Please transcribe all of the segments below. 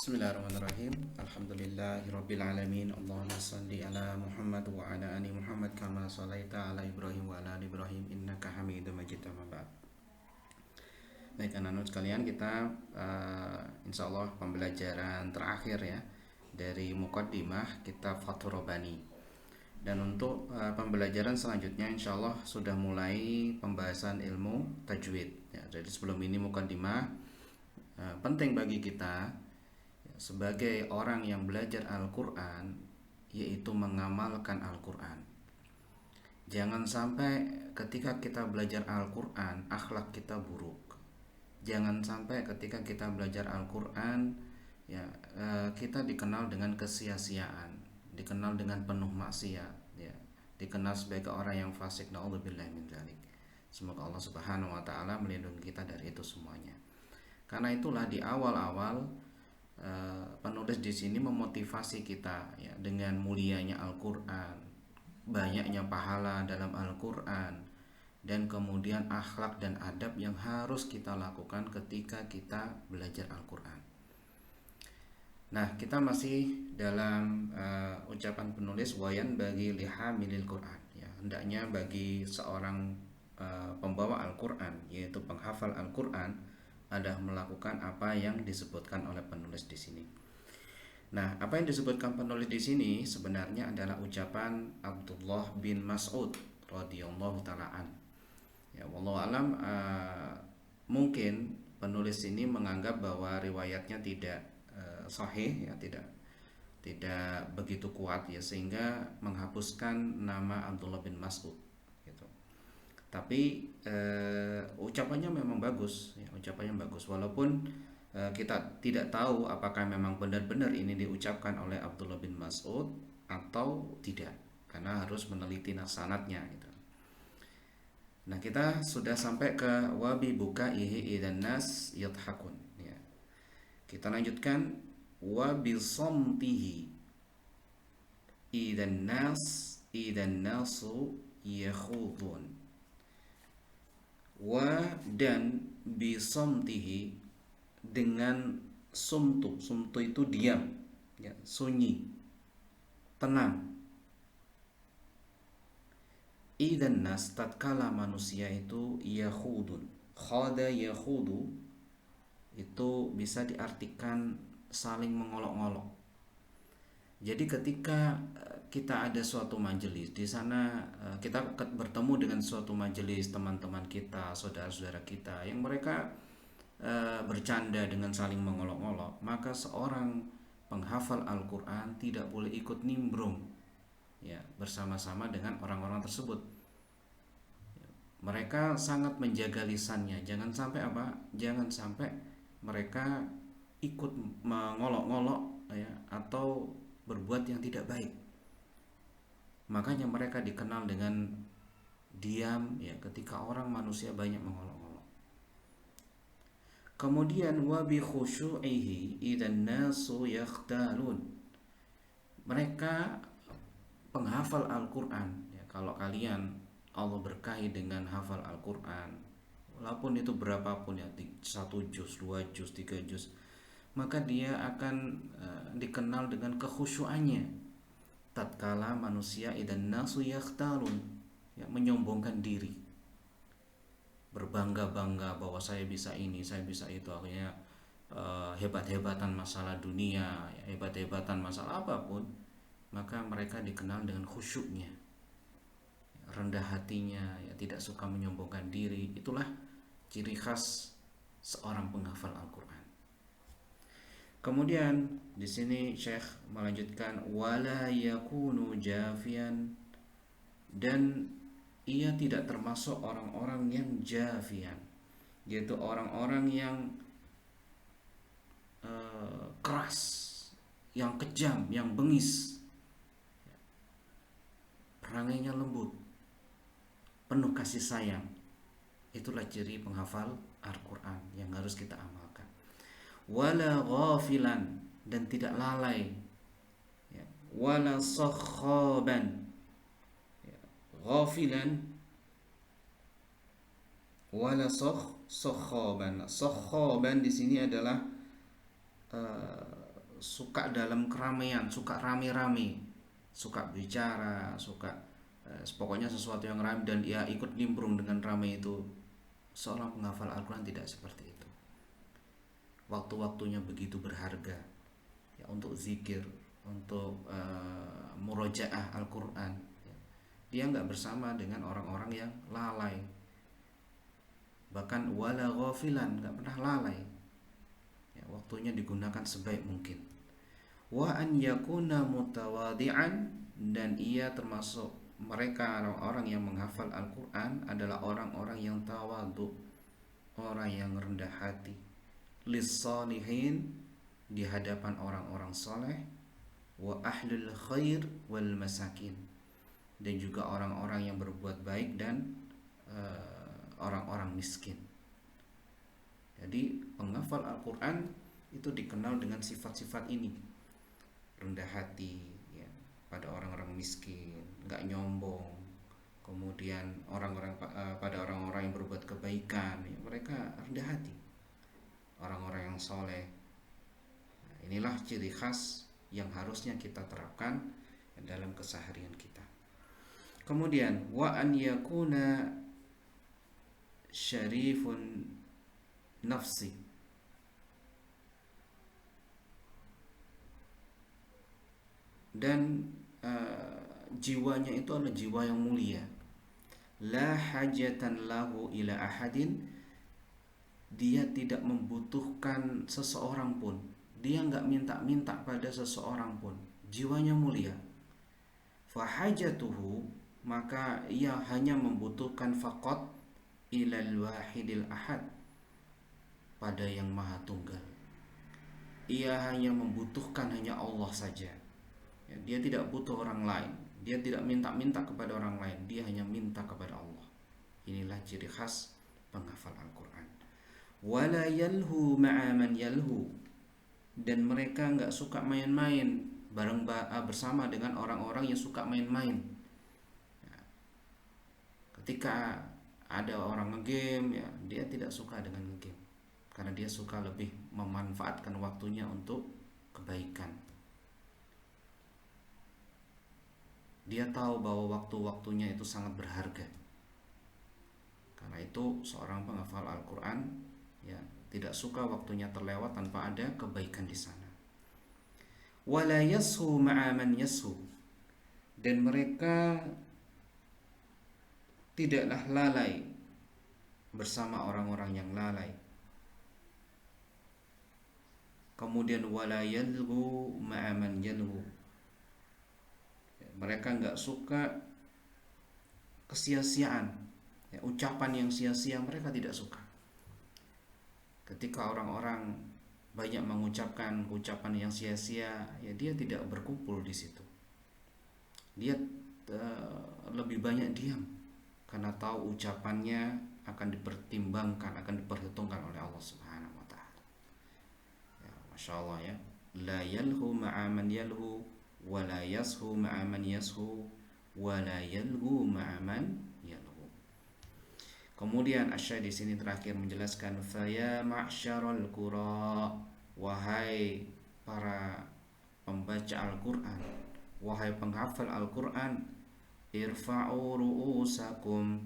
Bismillahirrahmanirrahim. Alhamdulillahirabbil alamin. Allahumma shalli ala Muhammad wa ala ali Muhammad kama shallaita ala Ibrahim wa ala ali Ibrahim innaka Hamidum Majid. Amma ba'd. Baik anak-anak sekalian, kita insyaallah pembelajaran terakhir ya dari muqaddimah kitab Fathur Rabbani. Dan untuk pembelajaran selanjutnya insyaallah sudah mulai pembahasan ilmu tajwid ya. Jadi sebelum ini muqaddimah penting bagi kita sebagai orang yang belajar Al-Quran, yaitu mengamalkan Al-Quran. Jangan sampai ketika kita belajar Al-Quran akhlak kita buruk. Jangan sampai ketika kita belajar Al-Quran ya, kita dikenal dengan kesia-siaan, dikenal dengan penuh maksiat ya, dikenal sebagai orang yang fasik. Na'udzubillahi min dzalik. Semoga Allah Subhanahu wa taala melindungi kita dari itu semuanya. Karena itulah di awal-awal penulis di sini memotivasi kita ya, dengan mulianya Al-Quran, banyaknya pahala dalam Al-Quran, dan kemudian akhlak dan adab yang harus kita lakukan ketika kita belajar Al-Quran. Nah, kita masih dalam ucapan penulis wayan bagi lihamilil Quran ya, hendaknya bagi seorang pembawa Al-Quran, yaitu penghafal Al-Quran, ada melakukan apa yang disebutkan oleh penulis di sini. Nah, apa yang disebutkan penulis di sini sebenarnya adalah ucapan Abdullah bin Mas'ud radhiyallahu taala an. Ya, wallahu alam, mungkin penulis ini menganggap bahwa riwayatnya tidak sahih ya, tidak begitu kuat ya, sehingga menghapuskan nama Abdullah bin Mas'ud gitu. Tapi ucapannya memang bagus ya, ucapannya bagus walaupun kita tidak tahu apakah memang benar-benar ini diucapkan oleh Abdullah bin Mas'ud atau tidak, karena harus meneliti sanadnya gitu. Nah, kita sudah sampai ke wabi bukaihi idzan nas yadhakun ya. Kita lanjutkan wabi samtihi idzan nasu yakhudun. Wa dan bisomtihi, dengan sumtu itu diam ya, sunyi, tenang. Idzan nas, tatkala manusia itu yakhudun, khada yakhudu itu bisa diartikan saling mengolok-olok. Jadi ketika kita ada suatu majelis di sana, kita bertemu dengan suatu majelis teman-teman kita, saudara-saudara kita yang mereka bercanda dengan saling mengolok-olok, maka seorang penghafal Al-Quran tidak boleh ikut nimbrung ya, bersama-sama dengan orang-orang tersebut. Mereka sangat menjaga lisannya, jangan sampai jangan sampai mereka ikut mengolok-olok ya, atau berbuat yang tidak baik. Makanya mereka dikenal dengan diam ya, ketika orang manusia banyak mengolok-olok. Kemudian wabi khusyu'ihi idzan nasu yakhtalun. Mereka penghafal Al-Quran ya, kalau kalian Allah berkahi dengan hafal Al-Quran, walaupun itu berapapun ya, 1 juz, 2 juz, 3 juz, maka dia akan dikenal dengan kekhusyuannya tatkala manusia idzan nasu yakhtalun ya, menyombongkan diri, berbangga-bangga bahwa saya bisa ini, saya bisa itu, akhirnya hebat-hebatan masalah dunia ya, hebat-hebatan masalah apapun, maka mereka dikenal dengan khusyuknya, rendah hatinya ya, tidak suka menyombongkan diri. Itulah ciri khas seorang penghafal Al-Quran. Kemudian di sini Syekh melanjutkan wala yakunu jafian, dan ia tidak termasuk orang-orang yang jafian, yaitu orang-orang yang keras, yang kejam, yang bengis, perangainya lembut, penuh kasih sayang. Itulah ciri penghafal Al-Quran yang harus kita amalkan. Wala ghafilan, dan tidak lalai ya. Wala sakhaban ya. Ghafilan wala sakhaban. Sakhaban di sini adalah suka dalam keramaian, suka rame-rame, suka bicara, suka pokoknya sesuatu yang ramai dan ia ikut nimbrung dengan ramai itu. Seorang penghafal Al-Quran tidak seperti itu. Waktu-waktunya begitu berharga ya, untuk zikir, untuk murojaah Al-Quran ya. Dia nggak bersama dengan orang-orang yang lalai, bahkan wala ghafilan, nggak pernah lalai ya, waktunya digunakan sebaik mungkin. Wa an yakuna mutawadi'an, dan ia termasuk mereka orang-orang yang menghafal Al-Quran adalah orang-orang yang tawadhu, orang yang rendah hati, lis-salihin, di hadapan orang-orang soleh, wa ahlul khair wal masakin, dan juga orang-orang yang berbuat baik dan orang-orang miskin. Jadi penghafal Al-Quran itu dikenal dengan sifat-sifat ini: rendah hati ya, pada orang-orang miskin, nggak nyombong, kemudian pada orang-orang yang berbuat kebaikan ya, mereka rendah hati, orang-orang yang soleh. Nah, inilah ciri khas yang harusnya kita terapkan dalam keseharian kita. Kemudian wa an yakuna syarifun nafsi, dan jiwanya itu adalah jiwa yang mulia. La hajatan lahu ila ahadin, dia tidak membutuhkan seseorang pun, dia nggak minta-minta pada seseorang pun, jiwanya mulia. Fahajatuhu, maka ia hanya membutuhkan faqat ilal wahidil ahad, pada yang maha tunggal. Ia hanya membutuhkan hanya Allah saja ya, dia tidak butuh orang lain, dia tidak minta-minta kepada orang lain, dia hanya minta kepada Allah. Inilah ciri khas penghafal Al-Quran. Wala yalhu ma'a man yalhu, dan mereka nggak suka main-main bersama dengan orang-orang yang suka main-main ya. Ketika ada orang ngegame ya, dia tidak suka dengan ngegame, karena dia suka lebih memanfaatkan waktunya untuk kebaikan. Dia tahu bahwa waktu-waktunya itu sangat berharga. Karena itu seorang penghafal Al-Quran ya, tidak suka waktunya terlewat tanpa ada kebaikan di sana. Wala yashu ma'a man yashu, dan mereka tidaklah lalai bersama orang-orang yang lalai. Kemudian wala yalghu ma'a man yalghu, mereka nggak suka kesia-siaan ya, ucapan yang sia-sia mereka tidak suka. Ketika orang-orang banyak mengucapkan ucapan yang sia-sia ya, dia tidak berkumpul di situ. Dia lebih banyak diam, karena tahu ucapannya akan dipertimbangkan, akan diperhitungkan oleh Allah Subhanahu wa taala. Ya, Masya Allah ya. La yalhu ma'a man yalhu, wa la yashu ma'a man yashu, wa la yalhu ma'a man yalhu. Kemudian Asy-Syaikh di sini terakhir menjelaskan, faya ma'syaral qura, wahai para pembaca Al-Qur'an, wahai penghafal Al-Qur'an, irfa'u ru'usakum,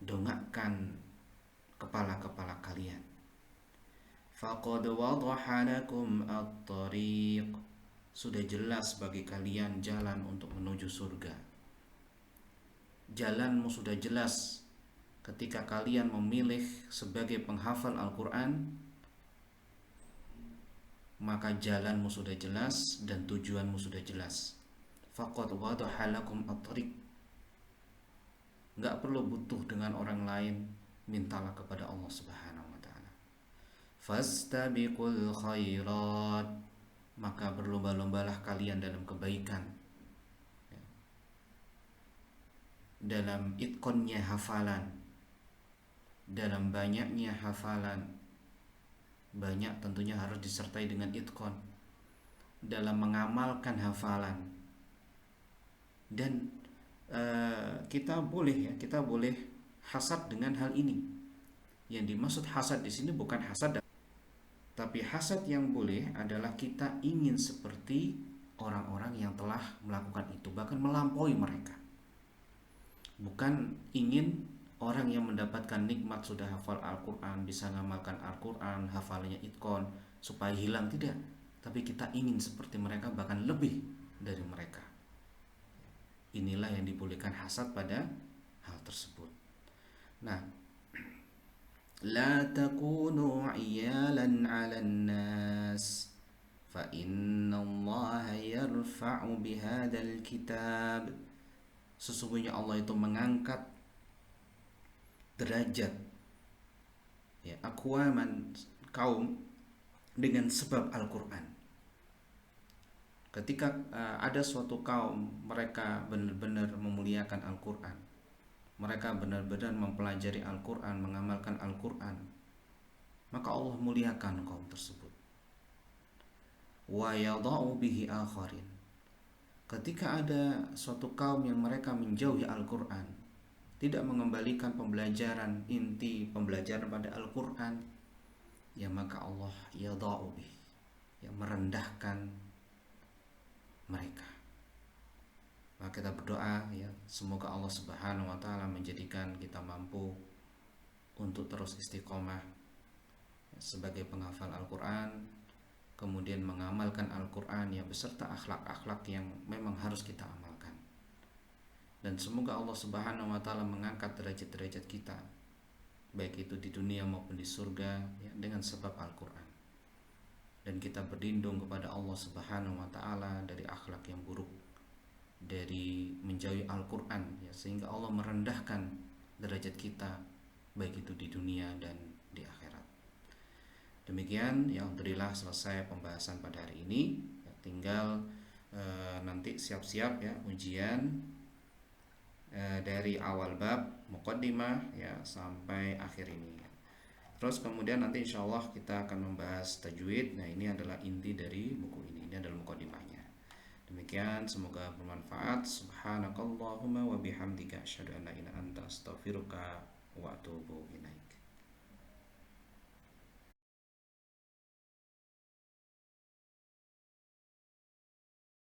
dongakkan kepala-kepala kalian. Faqad wadaha lakum at-tariq, sudah jelas bagi kalian jalan untuk menuju surga. Jalanmu sudah jelas ketika kalian memilih sebagai penghafal Al-Quran, maka jalanmu sudah jelas dan tujuanmu sudah jelas. Faqad wadaha lakum at-tariq, gak perlu butuh dengan orang lain, mintalah kepada Allah Subhanahu wa ta'ala. Fastabiqul khairat, maka berlomba-lombalah kalian dalam kebaikan, dalam itqonnya hafalan, dalam banyaknya hafalan. Banyak tentunya harus disertai dengan itqon, dalam mengamalkan hafalan. Dan kita boleh hasad dengan hal ini. Yang dimaksud hasad di sini bukan hasad Tapi hasad yang boleh adalah kita ingin seperti orang-orang yang telah melakukan itu, bahkan melampaui mereka. Bukan ingin orang yang mendapatkan nikmat sudah hafal Al-Quran, bisa ngamalkan Al-Quran, hafalnya itkon, supaya hilang, tidak. Tapi kita ingin seperti mereka, bahkan lebih dari mereka. Inilah yang dibolehkan hasad pada hal tersebut. Nah, la takunu iyalan 'alan nas fa inna Allah yarfa'u bihadzal kitab. Sesungguhnya Allah itu mengangkat derajat ya aqwaman, kaum, dengan sebab Al-Qur'an. Ketika ada suatu kaum mereka benar-benar memuliakan Al-Qur'an, mereka benar-benar mempelajari Al-Qur'an, mengamalkan Al-Qur'an, maka Allah muliakan kaum tersebut. Wa yadha'u bihi akharin. Ketika ada suatu kaum yang mereka menjauhi Al-Qur'an, tidak mengembalikan pembelajaran, inti pembelajaran pada Al-Qur'an, ya maka Allah yadha'u bihi, yang merendahkan mereka. Maka kita berdoa ya, semoga Allah Subhanahu wa taala menjadikan kita mampu untuk terus istiqomah sebagai penghafal Al-Qur'an, kemudian mengamalkan Al-Qur'an ya beserta akhlak-akhlak yang memang harus kita amalkan. Dan semoga Allah Subhanahu wa taala mengangkat derajat-derajat kita, baik itu di dunia maupun di surga ya, dengan sebab Al-Qur'an. Dan kita berlindung kepada Allah Subhanahu wa taala dari akhlak yang buruk, dari menjauhi Al-Qur'an ya, sehingga Allah merendahkan derajat kita baik itu di dunia dan di akhirat. Demikian ya, alhamdulillah selesai pembahasan pada hari ini ya, tinggal nanti siap-siap ya ujian dari awal bab muqaddimah ya sampai akhir ini. Terus kemudian nanti insyaallah kita akan membahas tajwid. Nah, ini adalah inti dari buku ini. Ini adalah muqaddimahnya. Demikian, semoga bermanfaat. Subhanakallahumma wa bihamdika asyhadu an la ilaha illa anta astaghfiruka wa atubu ilaik.